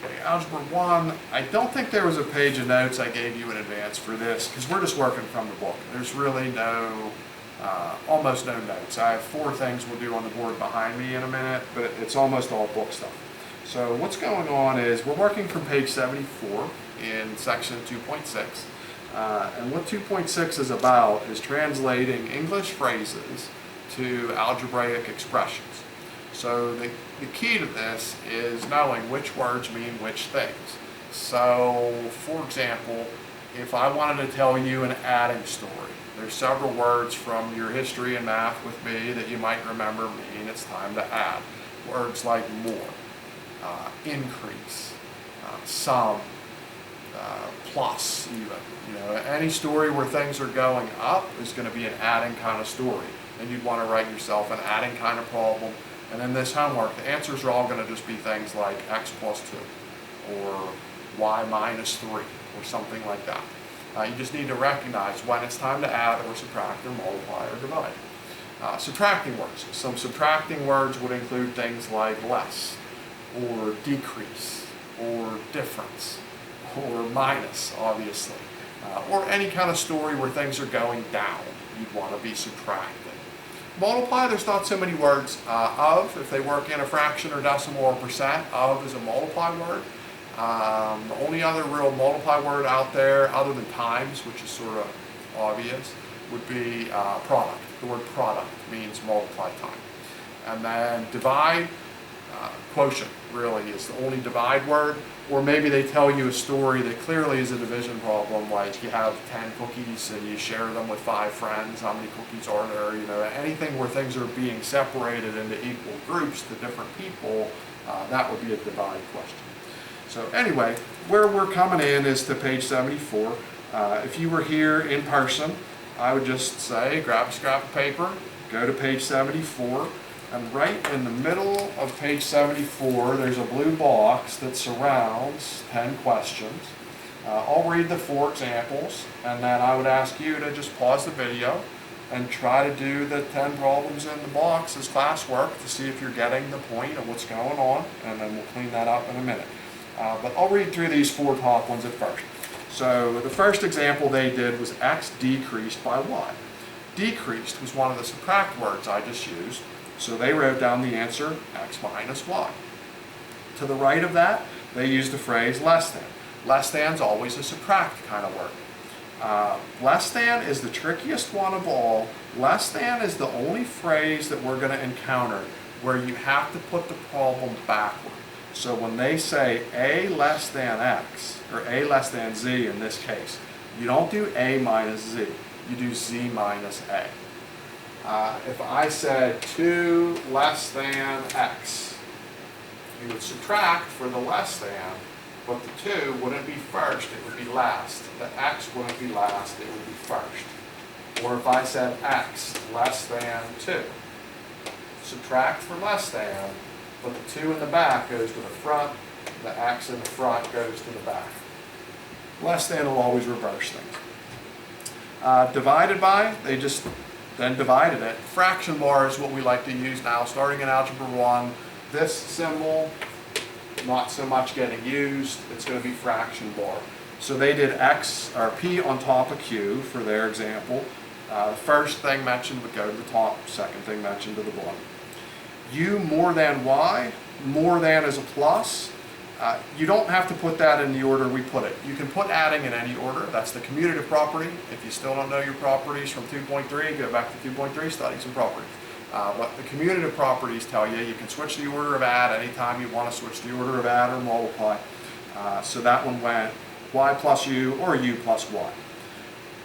Okay, Algebra 1, I don't think there was a page of notes I gave you in advance for this, because we're just working from the book. There's really almost no notes. I have 4 things we'll do on the board behind me in a minute, but it's almost all book stuff. So what's going on is we're working from page 74 in section 2.6. And what 2.6 is about is translating English phrases to algebraic expressions. So the key to this is knowing which words mean which things. So, for example, if I wanted to tell you an adding story, there's several words from your history and math with me that you might remember mean it's time to add. Words like more, increase, sum, plus even. Any story where things are going up is going to be an adding kind of story. And you'd want to write yourself an adding kind of problem. And in this homework, the answers are all going to just be things like x plus 2 or y minus 3 or something like that. You just need to recognize when it's time to add or subtract or multiply or divide. Subtracting words. Some subtracting words would include things like less or decrease or difference or minus, obviously. Or any kind of story where things are going down. You'd want to be subtracting. Multiply, there's not so many words. Of, if they work in a fraction or decimal or percent, of is a multiply word. The only other real multiply word out there, other than times, which is sort of obvious, would be product. The word product means multiply time. And then divide, quotient really is the only divide word. Or maybe they tell you a story that clearly is a division problem, like you have 10 cookies and you share them with 5 friends. How many cookies are there? Anything where things are being separated into equal groups to different people, that would be a divide question. So anyway, where we're coming in is to page 74. If you were here in person, I would just say, grab a scrap of paper, go to page 74, and right in the middle of page 74, there's a blue box that surrounds 10 questions. I'll read the 4 examples, and then I would ask you to just pause the video and try to do the 10 problems in the box as classwork to see if you're getting the point of what's going on, and then we'll clean that up in a minute. But I'll read through these 4 top ones at first. So the first example they did was x decreased by y. Decreased was one of the subtract words I just used. So they wrote down the answer, x minus y. To the right of that, they used the phrase less than. Less than is always a subtract kind of word. Less than is the trickiest one of all. Less than is the only phrase that we're going to encounter where you have to put the problem backward. So when they say a less than x, or a less than z in this case, you don't do a minus z, you do z minus a. If I said 2 less than x, you would subtract for the less than, but the 2 wouldn't be first, it would be last. The x wouldn't be last, it would be first. Or if I said x less than 2, subtract for less than, but the 2 in the back goes to the front, the x in the front goes to the back. Less than will always reverse things. Divided by, they just then divided it. Fraction bar is what we like to use now, starting in Algebra 1. This symbol, not so much getting used, it's going to be fraction bar. So they did x, or p on top of q for their example. The first thing mentioned would go to the top, second thing mentioned to the bottom. U more than y, more than is a plus. You don't have to put that in the order we put it. You can put adding in any order. That's the commutative property. If you still don't know your properties from 2.3, go back to 2.3, study some properties. But the commutative properties tell you can switch the order of add anytime you want to switch the order of add or multiply. So that one went y plus u or u plus y.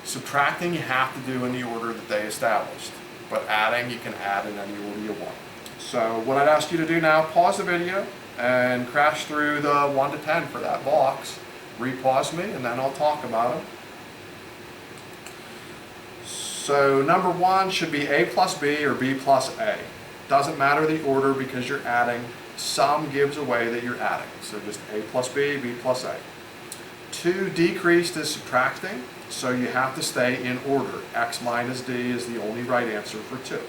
Subtracting you have to do in the order that they established. But adding you can add in any order you want. So what I'd ask you to do now, pause the video and crash through the 1 to 10 for that box. Repause me and then I'll talk about them. So number 1 should be a plus b or b plus a. Doesn't matter the order because you're adding. Sum gives away that you're adding. So just a plus b, b plus a. 2 decreased is subtracting, so you have to stay in order. X minus d is the only right answer for 2.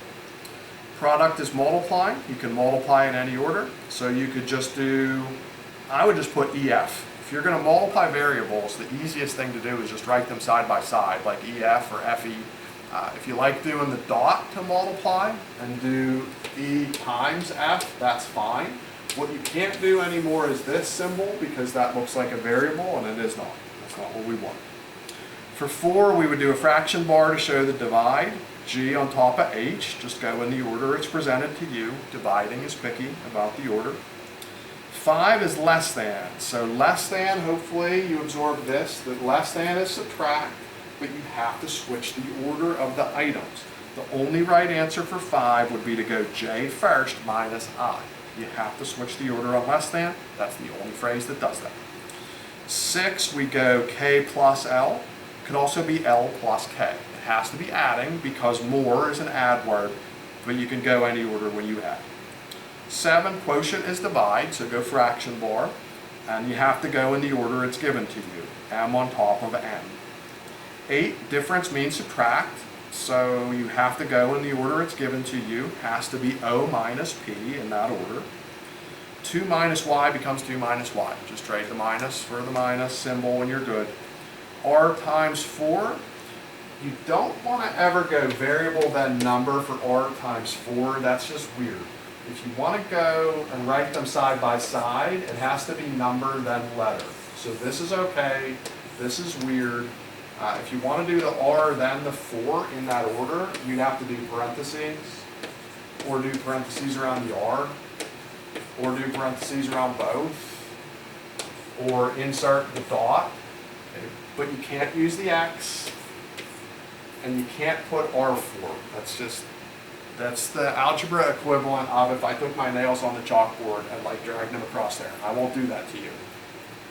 Product is multiplying. You can multiply in any order. So you could just do I would just put EF. If you're going to multiply variables, the easiest thing to do is just write them side by side, like EF or FE. If you like doing the dot to multiply and do E times F, that's fine. What you can't do anymore is this symbol, because that looks like a variable and it is not. That's not what we want. For 4, we would do a fraction bar to show the divide. G on top of H, just go in the order it's presented to you. Dividing is picky about the order. 5 is less than. So less than, hopefully you absorb this, that less than is subtract, but you have to switch the order of the items. The only right answer for 5 would be to go J first minus I. You have to switch the order on less than. That's the only phrase that does that. 6, we go K plus L. Could also be L plus K. It has to be adding because more is an add word, but you can go any order when you add. 7, quotient is divide, so go fraction bar, and you have to go in the order it's given to you, M on top of N. 8, difference means subtract, so you have to go in the order it's given to you, has to be O minus P in that order. 2 minus Y becomes 2 minus Y, just trade the minus for the minus symbol and you're good. R times 4, you don't want to ever go variable then number for R times 4, that's just weird. If you want to go and write them side by side, it has to be number then letter. So this is okay, this is weird. If you want to do the R then the 4 in that order, you'd have to do parentheses, or do parentheses around the R, or do parentheses around both, or insert the dot. Okay. But you can't use the X, and you can't put R4. That's the algebra equivalent of if I took my nails on the chalkboard and like dragged them across there. I won't do that to you.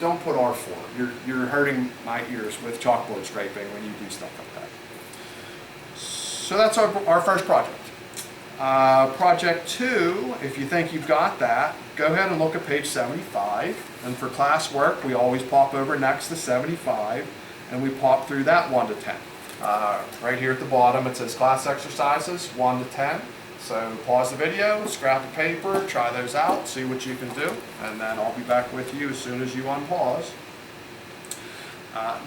Don't put R4. You're hurting my ears with chalkboard scraping when you do stuff like that. So that's our first project. Project 2, if you think you've got that, go ahead and look at page 75. And for classwork, we always pop over next to 75, and we pop through that 1 to 10. Right here at the bottom, it says class exercises 1 to 10. So pause the video, scrap the paper, try those out, see what you can do, and then I'll be back with you as soon as you unpause.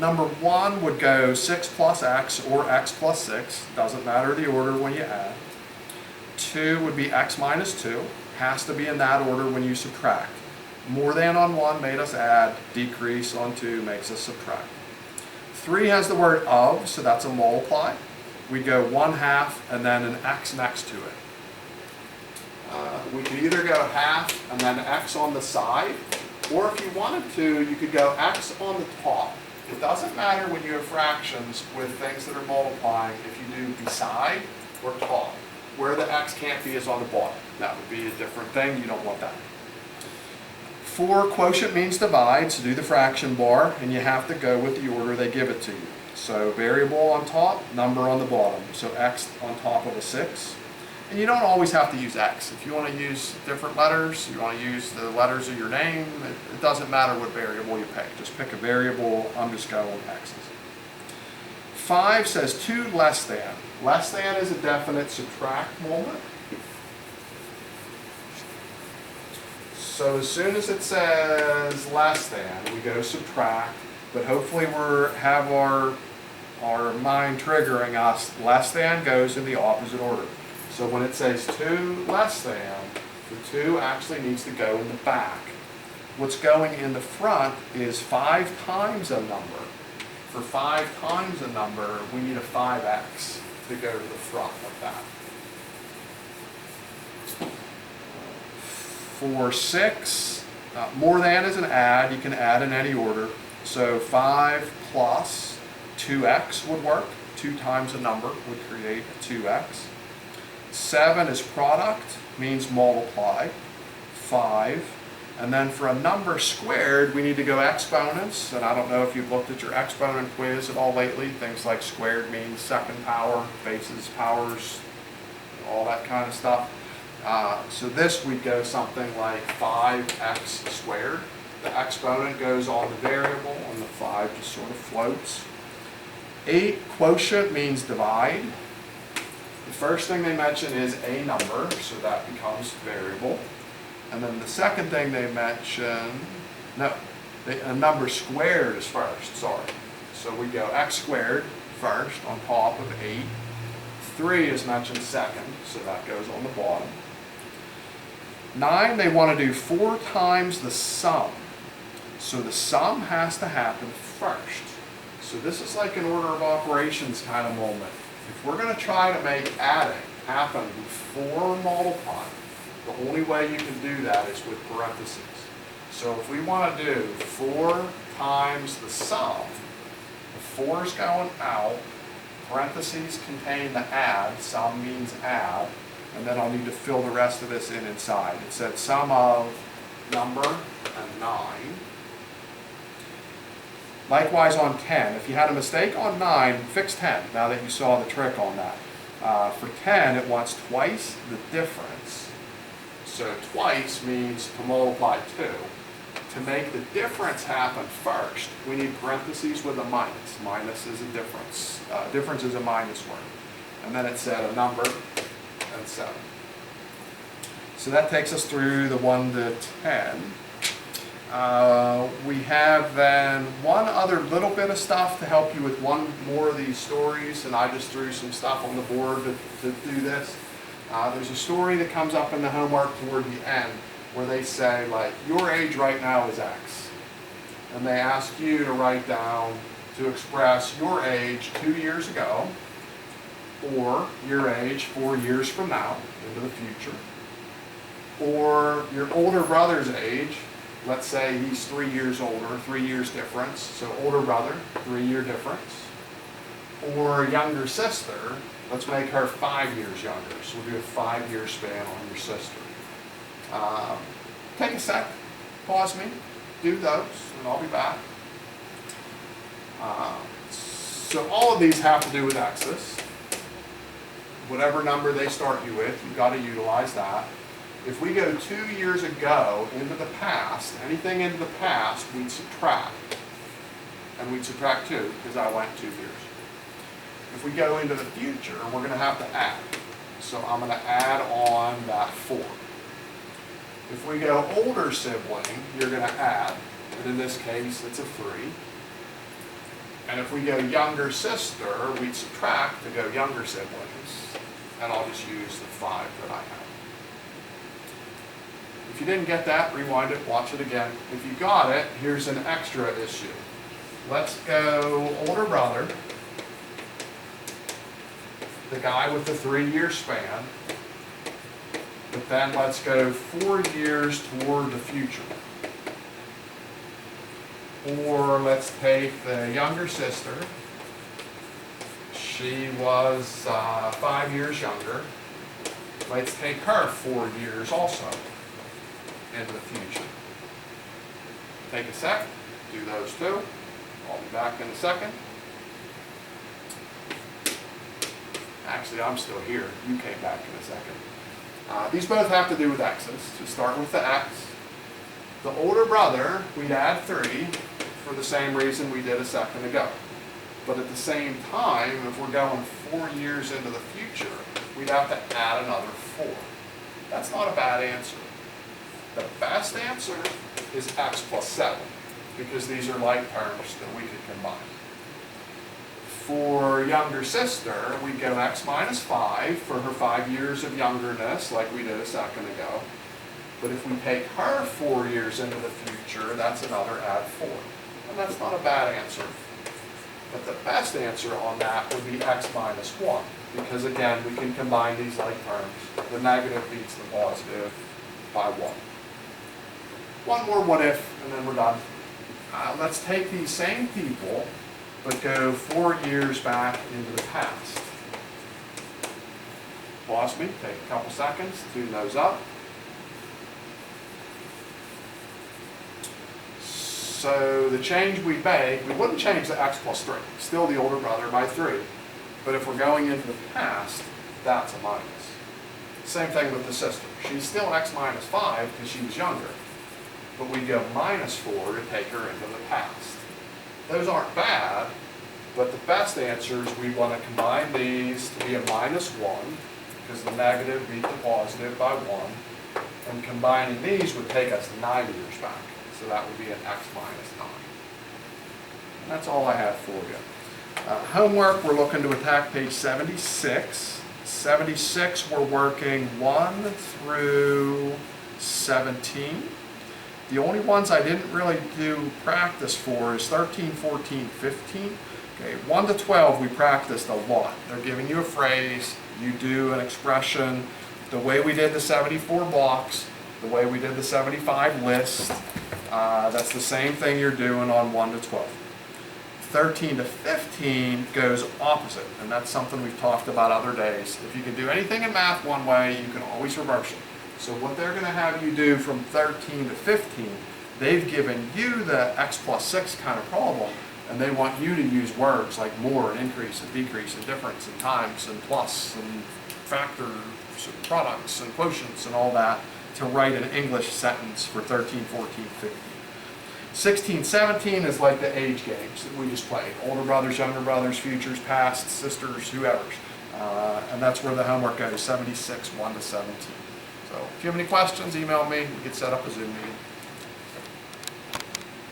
Number 1 would go 6 plus x or x plus 6. Doesn't matter the order when you add. 2 would be x minus 2. Has to be in that order when you subtract. More than on 1 made us add. Decrease on 2 makes us subtract. 3 has the word of, so that's a multiply. We go 1/2 and then an x next to it. We could either go half and then x on the side, or if you wanted to, you could go x on the top. It doesn't matter when you have fractions with things that are multiplying if you do beside or top. Where the x can't be is on the bottom. That would be a different thing. You don't want that. 4, quotient means divide, so do the fraction bar, and you have to go with the order they give it to you. So variable on top, number on the bottom. So x on top of a 6. And you don't always have to use x. If you want to use different letters, you want to use the letters of your name, it doesn't matter what variable you pick. Just pick a variable. I'm just going with x's. 5 says 2 less than. Less than is a definite subtract moment. So as soon as it says less than, we go subtract, but hopefully we have our mind triggering us. Less than goes in the opposite order. So when it says 2 less than, the 2 actually needs to go in the back. What's going in the front is 5 times a number. For 5 times a number, we need a 5x to go to the front of that. For 6, more than is an add. You can add in any order. So 5 plus 2x would work. 2 times a number would create a 2x. 7 is product, means multiply. 5. And then for a number squared, we need to go exponents. And I don't know if you've looked at your exponent quiz at all lately. Things like squared means second power, bases, powers, all that kind of stuff. So this would go something like 5x squared. The exponent goes on the variable, and the 5 just sort of floats. 8, quotient means divide. The first thing they mention is a number, so that becomes variable. And then the second thing they mention No, a number squared is first, sorry. So we go x squared first on top of 8. 3 is mentioned second, so that goes on the bottom. 9, they want to do 4 times the sum. So the sum has to happen first. So this is like an order of operations kind of moment. If we're going to try to make adding happen before multiplying, the only way you can do that is with parentheses. So if we want to do 4 times the sum, the 4 is going out, parentheses contain the add, sum means add, and then I'll need to fill the rest of this in inside. It said sum of number and 9. Likewise on 10, if you had a mistake on 9, fix 10, now that you saw the trick on that. For 10, it wants twice the difference. So twice means to multiply 2. To make the difference happen first, we need parentheses with a minus. Minus is a difference. Difference is a minus word. And then it said a number and 7. So that takes us through the 1 to 10. We have then one other little bit of stuff to help you with one more of these stories, and I just threw some stuff on the board to do this. There's a story that comes up in the homework toward the end where they say, like, your age right now is X. And they ask you to write down, to express your age 2 years ago, or your age 4 years from now, into the future, or your older brother's age. Let's say he's 3 years older, 3 years difference, so older brother, 3-year difference. Or younger sister, let's make her 5 years younger, so we'll do a 5-year span on your sister. Take a sec, pause me, do those, and I'll be back. So all of these have to do with x's. Whatever number they start you with, you've got to utilize that. If we go 2 years ago into the past, anything into the past, we'd subtract. And we'd subtract 2 because I went 2 years. If we go into the future, we're going to have to add. So I'm going to add on that 4. If we go older sibling, you're going to add. And in this case, it's a 3. And if we go younger sister, we'd subtract to go younger siblings. And I'll just use the 5 that I have. If you didn't get that, rewind it, watch it again. If you got it, here's an extra issue. Let's go older brother, the guy with the 3-year span, but then let's go 4 years toward the future. Or let's take the younger sister. She was 5 years younger. Let's take her 4 years also into the future. Take a sec, do those two. I'll be back in a second. Actually, I'm still here. You came back in a second. These both have to do with x's. So start with the x. The older brother, we'd add 3 for the same reason we did a second ago. But at the same time, if we're going 4 years into the future, we'd have to add another 4. That's not a bad answer. The best answer is x plus 7, because these are like terms that we could combine. For younger sister, we'd go x minus 5 for her 5 years of youngerness, like we did a second ago. But if we take her 4 years into the future, that's another add 4. And that's not a bad answer. But the best answer on that would be x minus 1, because again, we can combine these like terms. The negative beats the positive by 1. One more what if, and then we're done. Let's take these same people, but go 4 years back into the past. Pause me, take a couple seconds, tune those up. So the change we make, we wouldn't change the x plus 3, still the older brother by 3. But if we're going into the past, that's a minus. Same thing with the sister. She's still x minus 5 because she was younger. But we go minus 4 to take her into the past. Those aren't bad, but the best answer is we want to combine these to be a minus 1, because the negative beat the positive by 1. And combining these would take us 9 years back. So that would be an x minus 9. And that's all I have for you. Homework, we're looking to attack page 76. 76, we're working 1 through 17. The only ones I didn't really do practice for is 13, 14, 15. Okay, 1 to 12 we practiced a lot. They're giving you a phrase, you do an expression, the way we did the 74 blocks, the way we did the 75 list. That's the same thing you're doing on 1 to 12. 13 to 15 goes opposite, and that's something we've talked about other days. If you can do anything in math one way, you can always reverse it. So what they're going to have you do from 13 to 15, they've given you the x plus 6 kind of problem, and they want you to use words like more and increase and decrease and difference and times and plus and factors and products and quotients and all that to write an English sentence for 13, 14, 15. 16, 17 is like the age games that we just played. Older brothers, younger brothers, futures, past, sisters, whoever's. And that's where the homework goes, 76, 1 to 17. So if you have any questions, email me. We can set up a Zoom meeting.